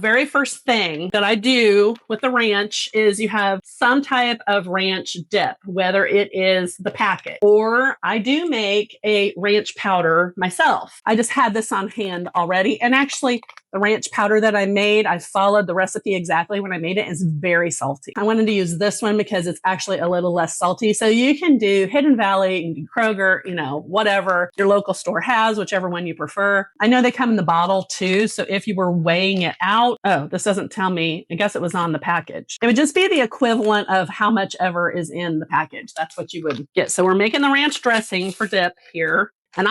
Very first thing that I do with the ranch is you have some type of ranch dip, whether it is the packet or I do make a ranch powder myself. I just had this on hand already. And actually, the ranch powder that I made, I followed the recipe exactly when I made it. It's very salty. I wanted to use this one because it's actually a little less salty. So you can do Hidden Valley, you can do Kroger, whatever your local store has, whichever one you prefer. I know they come in the bottle too. So if you were weighing it out, oh, this doesn't tell me. I guess it was on the package. It would just be the equivalent of how much ever is in the package. That's what you would get. So we're making the ranch dressing for dip here. And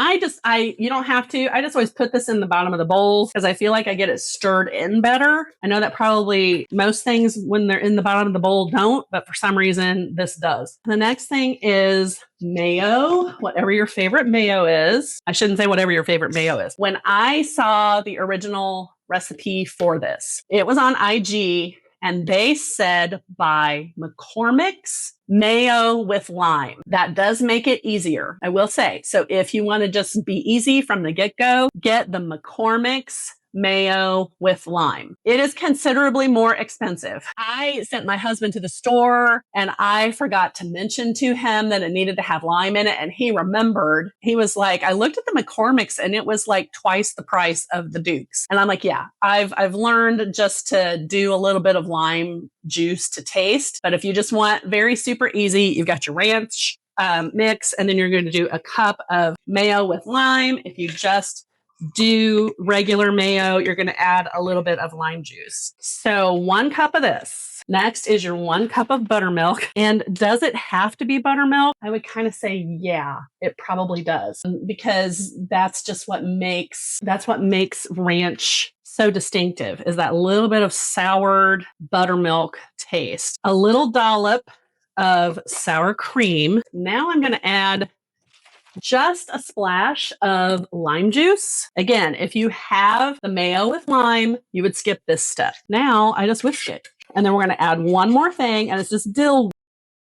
you don't have to. I just always put this in the bottom of the bowl because I feel like I get it stirred in better. I know that probably most things when they're in the bottom of the bowl don't, but for some reason this does. The next thing is mayo, whatever your favorite mayo is. I shouldn't say whatever your favorite mayo is. When I saw the original recipe for this, it was on IG. And they said by McCormick's mayo with lime. That does make it easier, I will say. So if you want to just be easy from the get-go, get the McCormick's mayo with lime. It is considerably more expensive. I sent my husband to the store and I forgot to mention to him that it needed to have lime in it. And he remembered. He was like, I looked at the McCormick's and it was like twice the price of the Duke's. And I'm like, yeah, I've learned just to do a little bit of lime juice to taste. But if you just want very super easy, you've got your ranch mix, and then you're going to do a cup of mayo with lime. If you just do regular mayo, you're going to add a little bit of lime juice. So 1 cup of this. Next is your 1 cup of buttermilk. And does it have to be buttermilk? I would kind of say, yeah, it probably does, because that's what makes ranch so distinctive, is that little bit of soured buttermilk taste. A little dollop of sour cream. Now I'm going to add just a splash of lime juice. Again, if you have the mayo with lime, you would skip this step. Now I just whisk it. And then we're going to add one more thing, and it's just dill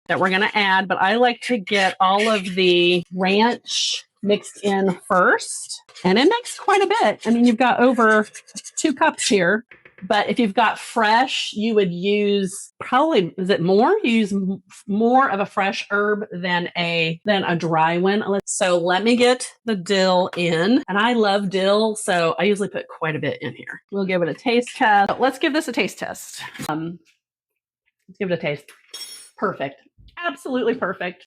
that we're going to add. But I like to get all of the ranch mixed in first. And it makes quite a bit. I mean, you've got over 2 cups here. But if you've got fresh, you would use probably, is it more? You use more of a fresh herb than a dry one. So let me get the dill in. And I love dill, so I usually put quite a bit in here. We'll give it a taste test. Let's give this a taste test. Let's give it a taste. Perfect. Absolutely perfect.